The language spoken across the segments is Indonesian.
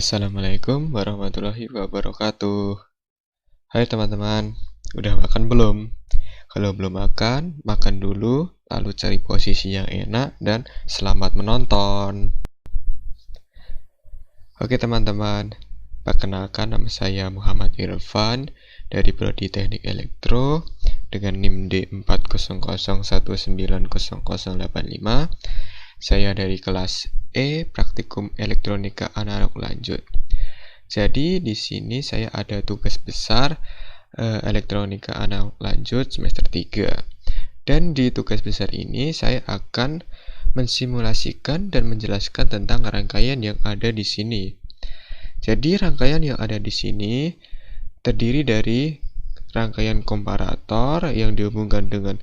Assalamualaikum warahmatullahi wabarakatuh. Hai teman-teman, udah makan belum? Kalau belum makan, makan dulu, lalu cari posisi yang enak dan selamat menonton. Oke teman-teman, perkenalkan nama saya Muhammad Irfan dari Prodi Teknik Elektro dengan NIM D400190085. Saya dari kelas E, Praktikum Elektronika Analog Lanjut. Jadi di sini saya ada tugas besar Elektronika Analog Lanjut semester 3. Dan di tugas besar ini saya akan mensimulasikan dan menjelaskan tentang rangkaian yang ada di sini. Jadi rangkaian yang ada di sini terdiri dari rangkaian komparator yang dihubungkan dengan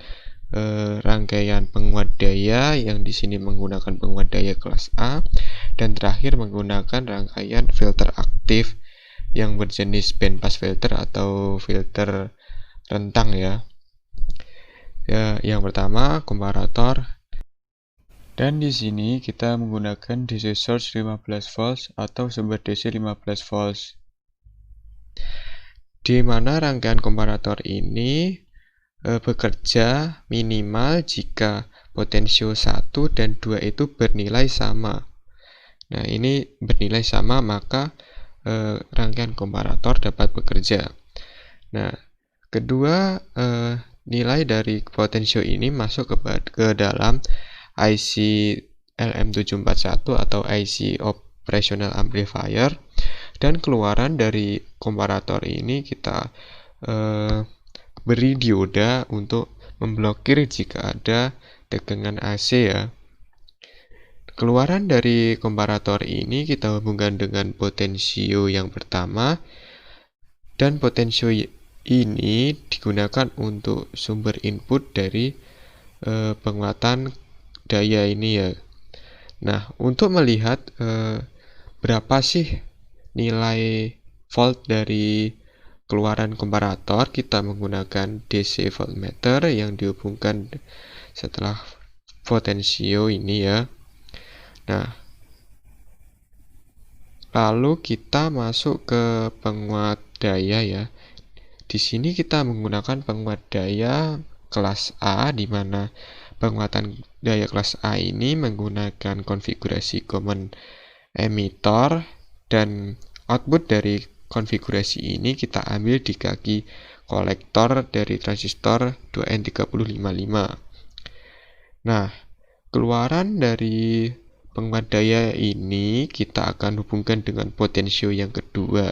rangkaian penguat daya yang di sini menggunakan penguat daya kelas A, dan terakhir menggunakan rangkaian filter aktif yang berjenis bandpass filter atau filter rentang ya. Yang pertama komparator, dan di sini kita menggunakan DC source 15 volts atau sumber DC 15 volts, di mana rangkaian komparator ini bekerja minimal jika potensio 1 dan 2 itu bernilai sama. Nah, ini bernilai sama, maka rangkaian komparator dapat bekerja. Nah, kedua nilai dari potensio ini masuk ke dalam IC LM741 atau IC Operational Amplifier, dan keluaran dari komparator ini kita beri dioda untuk memblokir jika ada tegangan AC ya. Keluaran dari komparator ini kita hubungkan dengan potensio yang pertama, dan potensio ini digunakan untuk sumber input dari penguatan daya ini ya. Nah, untuk melihat berapa sih nilai volt dari keluaran komparator, kita menggunakan DC voltmeter yang dihubungkan setelah potensio ini ya. Nah, lalu kita masuk ke penguat daya ya. Di sini kita menggunakan penguat daya kelas A, di mana penguatan daya kelas A ini menggunakan konfigurasi common emitter, dan output dari konfigurasi ini kita ambil di kaki kolektor dari transistor 2N3055. Nah, keluaran dari penguat daya ini kita akan hubungkan dengan potensio yang kedua.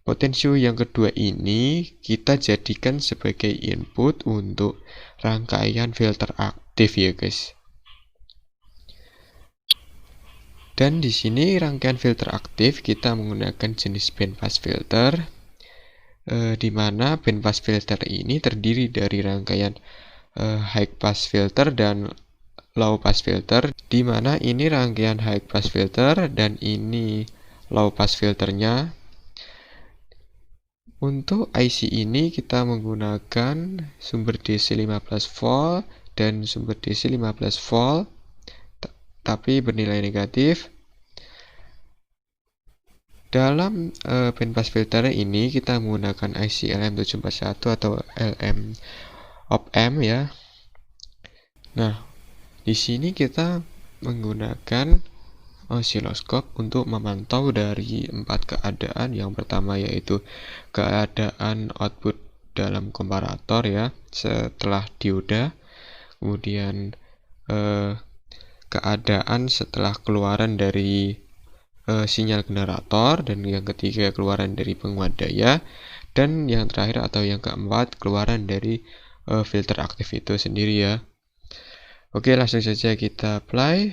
Potensio yang kedua ini kita jadikan sebagai input untuk rangkaian filter aktif ya guys. Dan di sini rangkaian filter aktif kita menggunakan jenis bandpass filter, di mana bandpass filter ini terdiri dari rangkaian high pass filter dan low pass filter, di mana ini rangkaian high pass filter dan ini low pass filternya. Untuk IC ini kita menggunakan sumber DC 15 volt dan sumber DC 15 volt tapi bernilai negatif. Dalam bandpass filter ini kita menggunakan IC LM741 atau LM op-amp ya. Nah, di sini kita menggunakan osiloskop untuk memantau dari 4 keadaan. Yang pertama yaitu keadaan output dalam komparator ya setelah dioda, kemudian keadaan setelah keluaran dari sinyal generator, dan yang ketiga keluaran dari penguat daya, dan yang terakhir atau yang keempat keluaran dari filter aktif itu sendiri ya. Oke, langsung saja kita apply.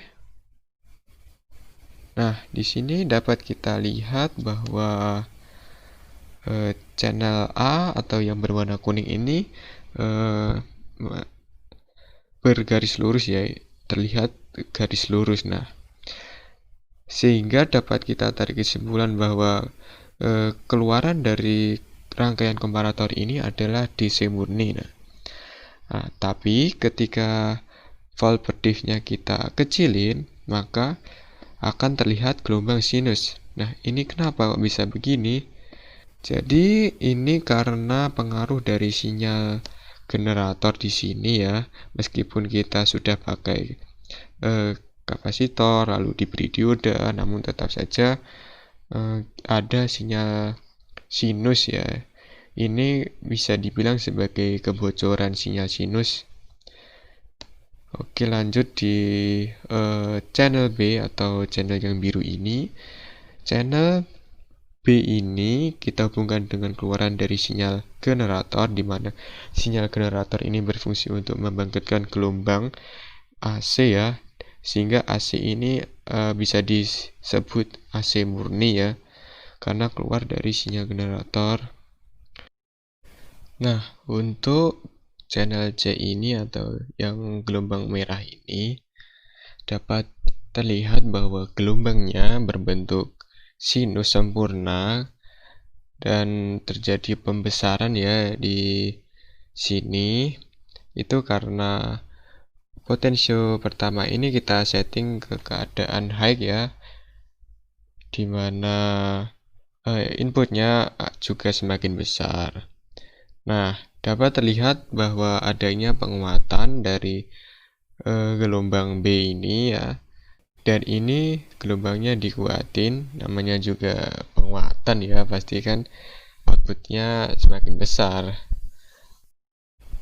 Nah, di sini dapat kita lihat bahwa channel A atau yang berwarna kuning ini bergaris lurus ya, terlihat garis lurus. Nah, sehingga dapat kita tarik kesimpulan bahwa keluaran dari rangkaian komparator ini adalah DC murni. Nah, tapi ketika volt per diff-nya kita kecilin, maka akan terlihat gelombang sinus. Nah, ini kenapa kok bisa begini? Jadi ini karena pengaruh dari sinyal generator di sini ya. Meskipun kita sudah pakai kapasitor lalu diberi dioda, namun tetap saja ada sinyal sinus ya. Ini bisa dibilang sebagai kebocoran sinyal sinus. Oke, lanjut di channel B atau channel yang biru ini. Channel B ini kita hubungkan dengan keluaran dari sinyal generator, di mana sinyal generator ini berfungsi untuk membangkitkan gelombang AC ya, sehingga AC ini bisa disebut AC murni ya, karena keluar dari sinyal generator. Nah, untuk channel C ini atau yang gelombang merah ini dapat terlihat bahwa gelombangnya berbentuk sinus sempurna dan terjadi pembesaran ya di sini. Itu karena potensio pertama ini kita setting ke keadaan high ya, dimana inputnya juga semakin besar. Nah, dapat terlihat bahwa adanya penguatan dari gelombang B ini ya. Dan ini gelombangnya dikuatin, namanya juga penguatan ya, pasti kan outputnya semakin besar.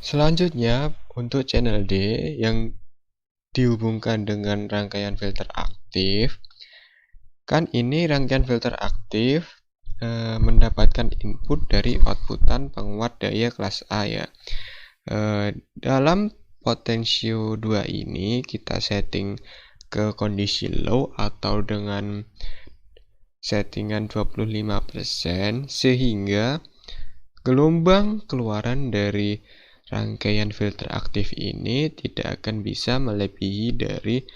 Selanjutnya untuk channel D yang dihubungkan dengan rangkaian filter aktif, kan ini rangkaian filter aktif mendapatkan input dari outputan penguat daya kelas A ya. Dalam potensio 2 ini kita setting ke kondisi low atau dengan settingan 25%, sehingga gelombang keluaran dari rangkaian filter aktif ini tidak akan bisa melebihi dari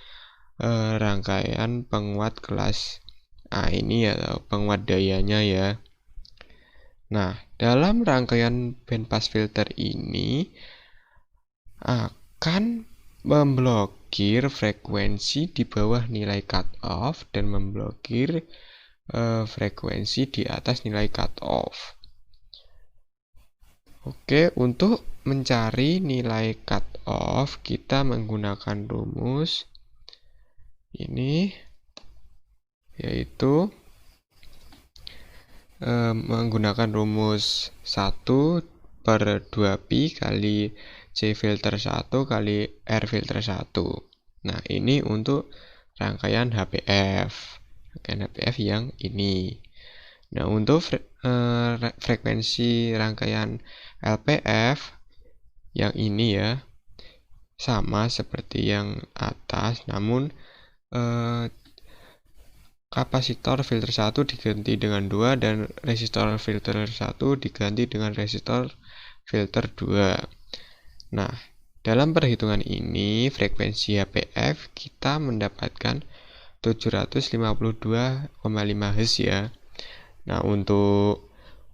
rangkaian penguat kelas A ini atau penguat dayanya ya. Nah, dalam rangkaian bandpass filter ini akan memblokir frekuensi di bawah nilai cutoff dan memblokir frekuensi di atas nilai cutoff. Oke, untuk mencari nilai cutoff kita menggunakan rumus ini, yaitu menggunakan rumus 1/2pi kali C filter 1 kali R filter 1. Nah, ini untuk rangkaian HPF. Rangkaian HPF yang ini. Nah, untuk frekuensi rangkaian LPF yang ini ya, sama seperti yang atas, namun kapasitor filter 1 diganti dengan 2 dan resistor filter 1 diganti dengan resistor filter 2. Nah, dalam perhitungan ini frekuensi HPF kita mendapatkan 752,5 Hz ya. Nah, untuk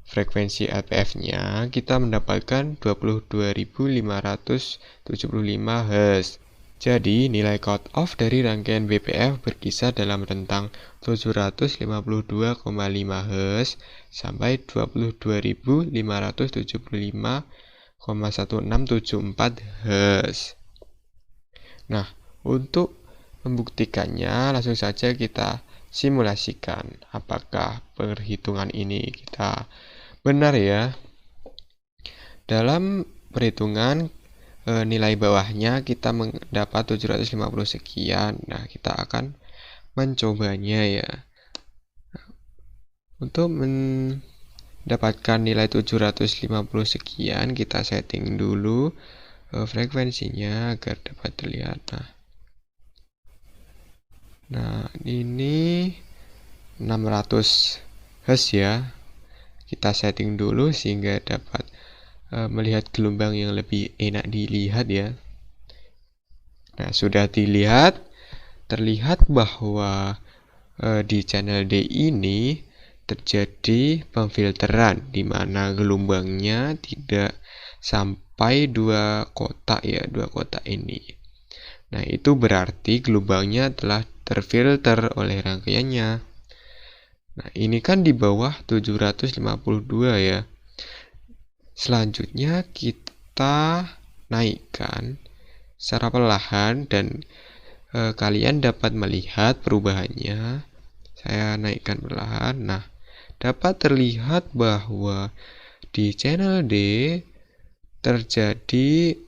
frekuensi LPF-nya kita mendapatkan 22.575 Hz. Jadi, nilai cutoff dari rangkaian BPF berkisar dalam rentang 752,5 Hz sampai 22.575,1674 Hz. Nah, untuk membuktikannya langsung saja kita simulasikan apakah perhitungan ini kita benar ya. Dalam perhitungan nilai bawahnya kita mendapat 750 sekian. Nah, kita akan mencobanya ya. Untuk mendapatkan nilai 750 sekian, kita setting dulu frekuensinya agar dapat terlihat. Nah, ini 600 Hz ya. Kita setting dulu sehingga dapat melihat gelombang yang lebih enak dilihat ya. Nah, sudah terlihat bahwa di channel D ini terjadi pemfilteran di mana gelombangnya tidak sampai 2 kotak ya, 2 kotak ini. Nah, itu berarti gelombangnya telah terfilter oleh rangkaiannya. Nah, ini kan di bawah 752 ya. Selanjutnya kita naikkan secara perlahan dan kalian dapat melihat perubahannya. Saya naikkan perlahan. Nah, dapat terlihat bahwa di channel D terjadi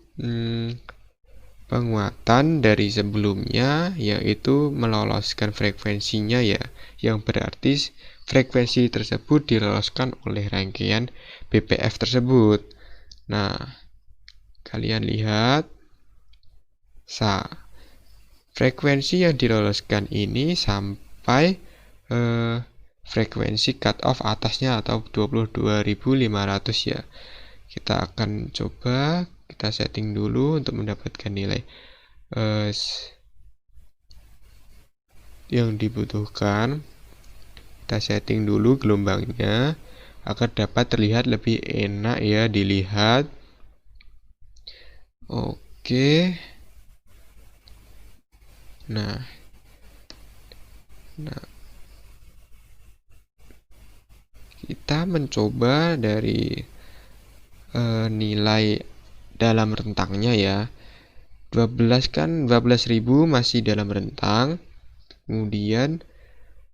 penguatan dari sebelumnya, yaitu meloloskan frekuensinya ya, yang berarti frekuensi tersebut diloloskan oleh rangkaian BPF tersebut. Nah, kalian lihat, frekuensi yang diloloskan ini sampai frekuensi cutoff atasnya atau 22.500 ya. Kita akan coba kita setting dulu untuk mendapatkan nilai yang dibutuhkan. Kita setting dulu gelombangnya agar dapat terlihat lebih enak ya dilihat. Oke. Nah kita mencoba dari nilai dalam rentangnya ya. 12.000 masih dalam rentang. Kemudian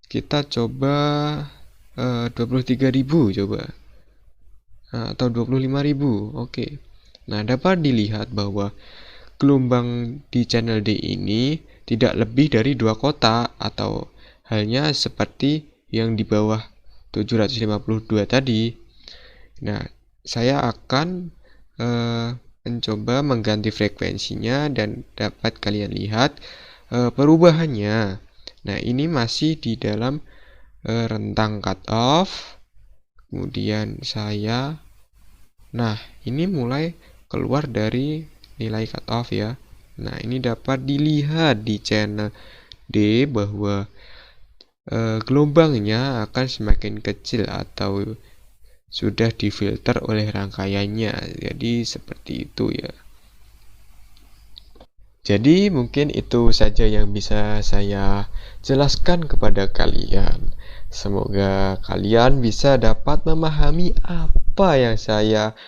kita coba 23.000 coba. Atau 25.000. Oke. Nah, dapat dilihat bahwa gelombang di channel D ini tidak lebih dari 2 kotak atau halnya seperti yang di bawah 752 tadi. Nah, saya akan mencoba mengganti frekuensinya dan dapat kalian lihat perubahannya. Nah, ini masih di dalam rentang cutoff. Kemudian ini mulai keluar dari nilai cutoff ya. Nah, ini dapat dilihat di channel D bahwa gelombangnya akan semakin kecil atau sudah difilter oleh rangkaiannya. Jadi seperti itu ya. Jadi mungkin itu saja yang bisa saya jelaskan kepada kalian. Semoga kalian bisa dapat memahami apa yang saya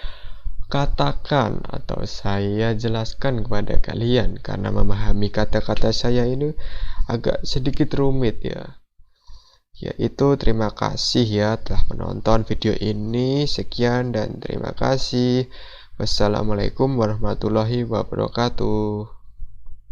katakan atau saya jelaskan kepada kalian, karena memahami kata-kata saya ini agak sedikit rumit ya. Yaitu terima kasih ya telah menonton video ini. Sekian dan terima kasih. Wassalamualaikum warahmatullahi wabarakatuh.